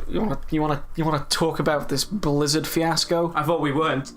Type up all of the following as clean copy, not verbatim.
You wanna talk about this Blizzard fiasco? I thought we weren't.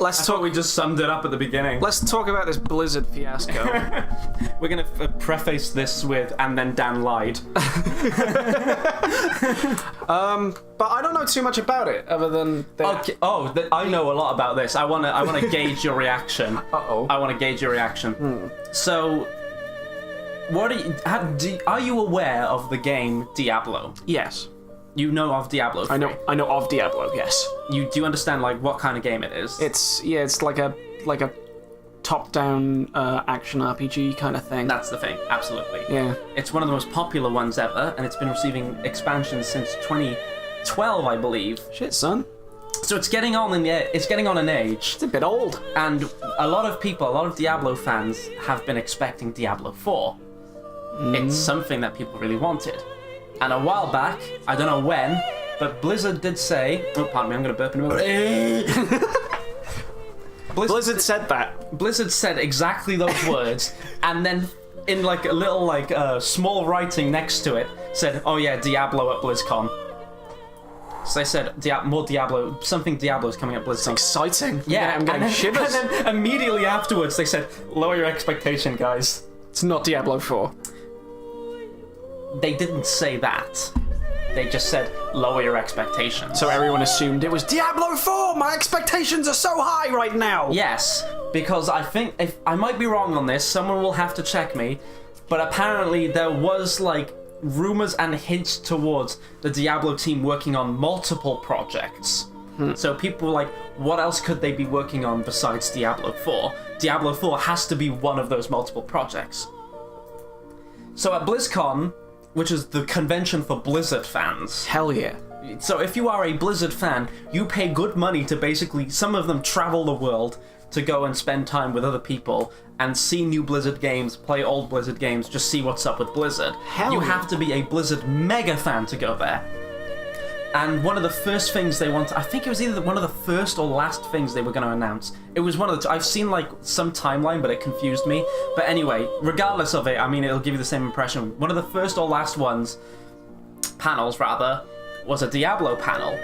I thought we just summed it up at the beginning. Let's talk about this Blizzard fiasco. We're gonna preface this with, and then Dan lied. But I don't know too much about it, other than... Okay. Oh, I know a lot about this. I wanna gauge your reaction. Uh-oh. I wanna gauge your reaction. So, what are you aware of the game Diablo? Yes. You know of Diablo 3? I know of Diablo, yes. Do you understand like what kind of game it is? It's like a top-down action RPG kind of thing. That's the thing, absolutely. Yeah. It's one of the most popular ones ever, and it's been receiving expansions since 2012, I believe. Shit, son. So it's getting on in age. It's a bit old. And a lot of Diablo fans have been expecting Diablo 4. It's something that people really wanted. And a while back, I don't know when, but Blizzard did say... Oh, pardon me, I'm going to burp in a moment. Blizzard said that. Blizzard said exactly those words, and then in like a little small writing next to it, said, oh yeah, Diablo at BlizzCon. So they said, more Diablo, something Diablo is coming at BlizzCon. Exciting. Yeah, I'm getting shivers. And then immediately afterwards, they said, lower your expectation, guys. It's not Diablo 4. They didn't say that. They just said, lower your expectations. So everyone assumed it was Diablo 4! My expectations are so high right now! Yes, because I think, if I might be wrong on this, someone will have to check me, but apparently there was, like, rumors and hints towards the Diablo team working on multiple projects. So people were like, what else could they be working on besides Diablo 4? Diablo 4 has to be one of those multiple projects. So at BlizzCon, which is the convention for Blizzard fans. Hell yeah. So if you are a Blizzard fan, you pay good money to basically, some of them travel the world to go and spend time with other people and see new Blizzard games, play old Blizzard games, just see what's up with Blizzard. You have to be a Blizzard mega fan to go there. And one of the first things they want, I think it was either one of the first or last things they were going to announce. It was one of the, I've seen like some timeline, but it confused me. But anyway, regardless of it, I mean, it'll give you the same impression. One of the first or last panels rather, was a Diablo panel.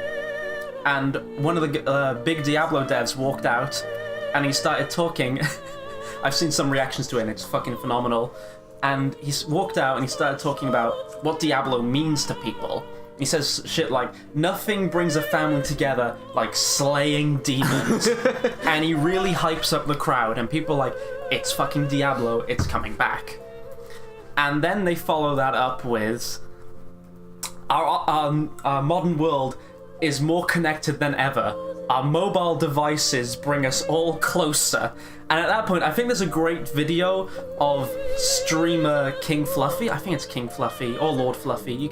And one of the big Diablo devs walked out and he started talking. I've seen some reactions to it and it's fucking phenomenal. And he walked out and he started talking about what Diablo means to people. He says shit like, nothing brings a family together like slaying demons. And he really hypes up the crowd, and people are like, it's fucking Diablo, it's coming back. And then they follow that up with, our modern world is more connected than ever. Our mobile devices bring us all closer. And at that point, I think there's a great video of streamer King Fluffy. I think it's King Fluffy or Lord Fluffy.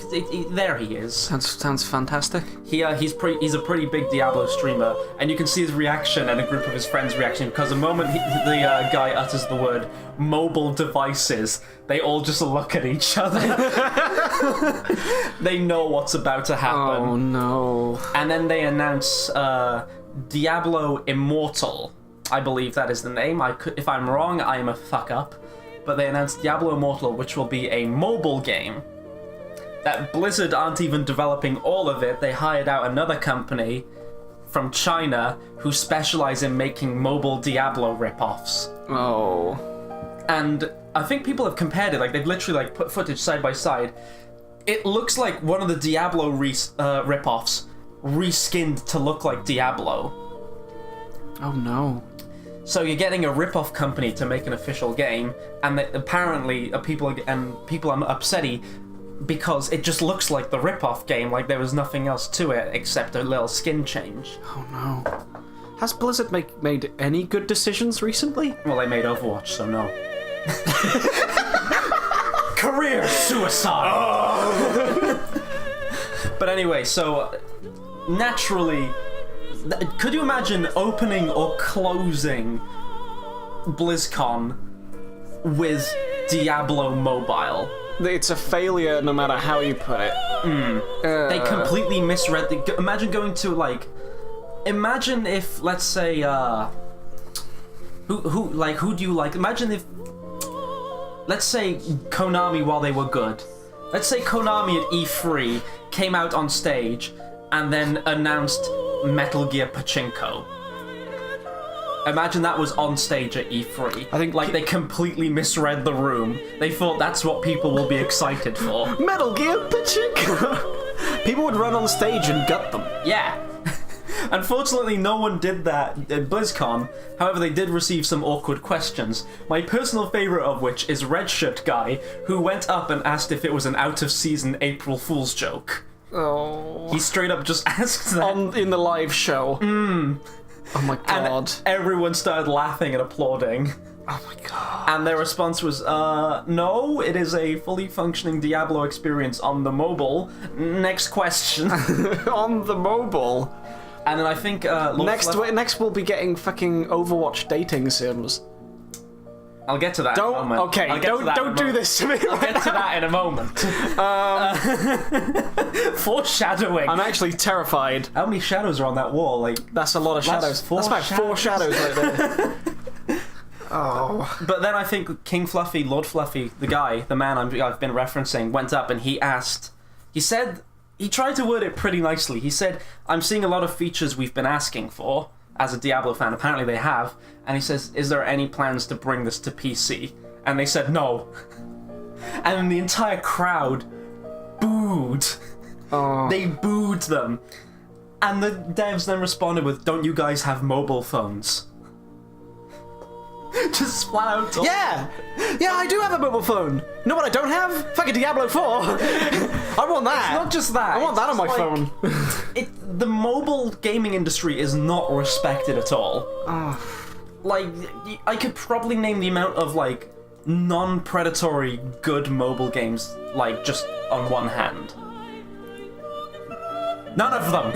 There he is. Sounds fantastic. He's a pretty big Diablo streamer, and you can see his reaction and a group of his friends' reaction, because the moment the guy utters the word mobile devices, they all just look at each other. They know what's about to happen. Oh no. And then they announce Diablo Immortal. I believe that is the name. If I'm wrong, I am a fuck up. But they announced Diablo Immortal, which will be a mobile game. That Blizzard aren't even developing all of it. They hired out another company from China who specialize in making mobile Diablo ripoffs. Oh. And I think people have compared it. Like, they've literally like put footage side by side. It looks like one of the Diablo ripoffs reskinned to look like Diablo. Oh no. So you're getting a rip-off company to make an official game, and apparently people are upsetty because it just looks like the rip-off game, like there was nothing else to it except a little skin change. Oh no. Has Blizzard made any good decisions recently? Well, they made Overwatch, so no. Career suicide! Oh. But anyway, so naturally, could you imagine opening or closing BlizzCon with Diablo Mobile? It's a failure no matter how you put it. They completely misread the... Imagine going to, like... Imagine if, let's say, who do you like? Imagine if... Let's say Konami while they were good. Let's say Konami at E3 came out on stage and then announced Metal Gear Pachinko. Imagine that was on stage at E3. I think like they completely misread the room. They thought that's what people will be excited for. Metal Gear Pachinko! People would run on stage and gut them. Yeah. Unfortunately, no one did that at BlizzCon. However, they did receive some awkward questions. My personal favourite of which is Red Shirt Guy, who went up and asked if it was an out-of-season April Fool's joke. Oh. He straight up just asked that. In the live show. Oh my god. And everyone started laughing and applauding. Oh my god. And their response was, no, it is a fully functioning Diablo experience on the mobile. Next question. On the mobile. And then I think, Next we'll be getting fucking Overwatch dating sims. I'll get to that in a moment. Okay, don't do this to me. I'll get to that in a moment. Foreshadowing. I'm actually terrified. How many shadows are on that wall? Like That's a lot of shadows. That's about 4 shadows right there. Oh. But then I think King Fluffy, Lord Fluffy, the man I've been referencing, went up and he tried to word it pretty nicely. He said, I'm seeing a lot of features we've been asking for as a Diablo fan. Apparently they have. And he says, is there any plans to bring this to PC? And they said no. And the entire crowd booed. Oh. They booed them. And the devs then responded with, don't you guys have mobile phones? Just flat out. Yeah, I do have a mobile phone. No, what I don't have? Fucking Diablo 4. I want that. It's not just that. I want that on my phone. The mobile gaming industry is not respected at all. Like, I could probably name the amount of, like, non-predatory good mobile games, like, just on one hand. None of them!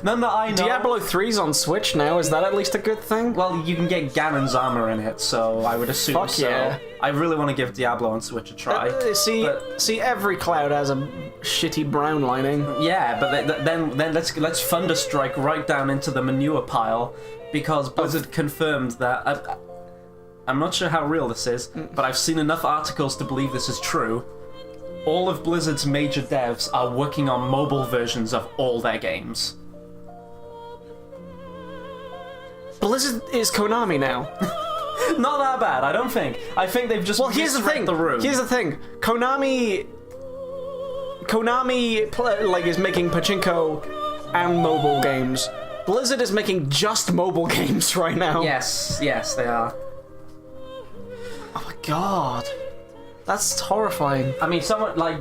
None that I know. Diablo 3's on Switch now, is that at least a good thing? Well, you can get Ganon's armor in it, so I would assume Fuck so. yeah. I really want to give Diablo on Switch a try. See, every cloud has a shitty brown lining. Yeah, but then let's Thunderstrike right down into the manure pile, because Blizzard confirmed that... I'm not sure how real this is, but I've seen enough articles to believe this is true. All of Blizzard's major devs are working on mobile versions of all their games. Blizzard is Konami now. Not that bad, I don't think. I think they've just Here's the thing. room. Here's the thing. Konami is making pachinko and mobile games. Blizzard is making just mobile games right now. Yes, they are. Oh my god. That's horrifying. I mean, someone like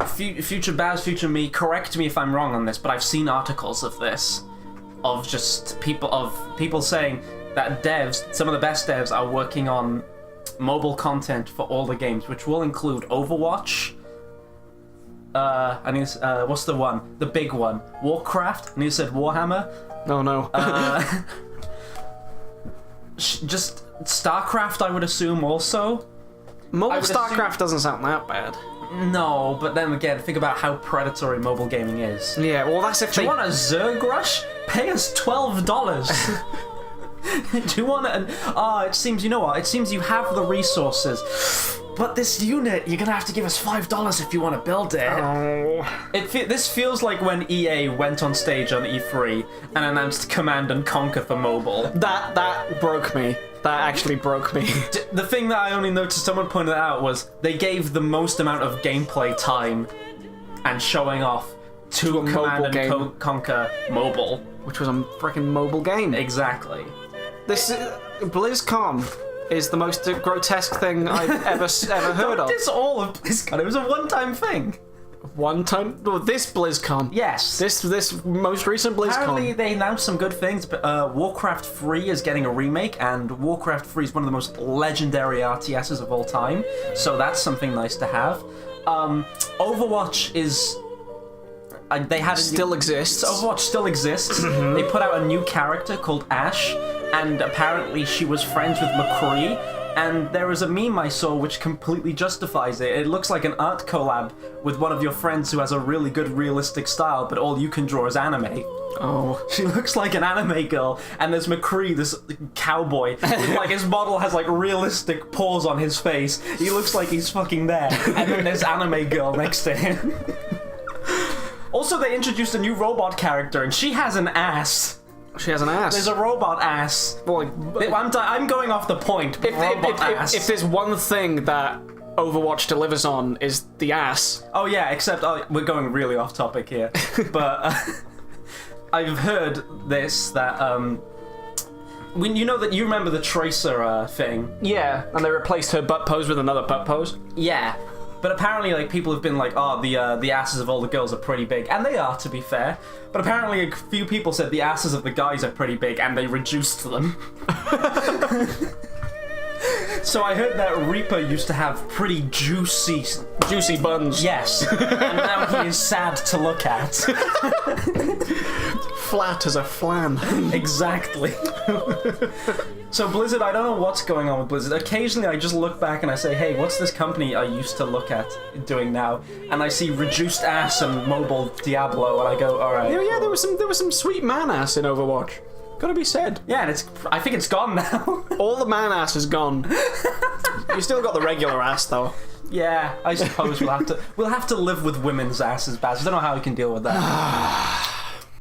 Future Baz, Future Me, correct me if I'm wrong on this, but I've seen articles of this, of just people saying that devs, some of the best devs, are working on mobile content for all the games, which will include Overwatch. What's the one? The big one, Warcraft. And you said Warhammer. No. Just StarCraft, I would assume also. Mobile StarCraft doesn't sound that bad. No, but then again, think about how predatory mobile gaming is. Yeah, well, that's if Do you want a Zerg Rush? Pay us $12. Do you want it seems, you know what? It seems you have the resources. But this unit, you're gonna have to give us $5 if you want to build it. Oh. This feels like when EA went on stage on E3 and announced Command and Conquer for mobile. That broke me. That actually broke me. The thing that I only noticed someone pointed out was they gave the most amount of gameplay time and showing off to Command and Conquer mobile. Which was a freaking mobile game. Exactly. This BlizzCon is the most grotesque thing I've ever heard of. It's all of BlizzCon. It was a one-time thing. One time? Well, this BlizzCon. Yes. This most recent BlizzCon. Apparently they announced some good things, but Warcraft 3 is getting a remake, and Warcraft 3 is one of the most legendary RTSs of all time, so that's something nice to have. Overwatch is... Still exists. Overwatch still exists. They put out a new character called Ashe, and apparently she was friends with McCree, And there is a meme I saw which completely justifies it. It looks like an art collab with one of your friends who has a really good realistic style, but all you can draw is anime. Oh. She looks like an anime girl, and there's McCree, this cowboy, with, like, his model has, like, realistic paws on his face. He looks like he's fucking there. And then there's anime girl next to him. Also, they introduced a new robot character, and she has an ass. She has an ass. There's a robot ass. Well, I'm going off the point. But ass. If there's one thing that Overwatch delivers on, is the ass. Oh yeah, except we're going really off topic here. But I've heard this that when you know that you remember the Tracer thing. Yeah, and they replaced her butt pose with another butt pose. Yeah. But apparently, like, people have been like, oh, the asses of all the girls are pretty big. And they are, to be fair. But apparently a few people said the asses of the guys are pretty big, and they reduced them. So I heard that Reaper used to have pretty juicy buns. Yes. And now he is sad to look at. Flat as a flan. Exactly. So Blizzard, I don't know what's going on with Blizzard. Occasionally I just look back and I say, hey, what's this company I used to look at doing now? And I see reduced ass and mobile Diablo, and I go, alright. Yeah, there was some sweet man ass in Overwatch. Gotta be said. Yeah, and I think it's gone now. All the man ass is gone. You still got the regular ass though. Yeah, I suppose we'll have to live with women's asses, Baz. I don't know how we can deal with that.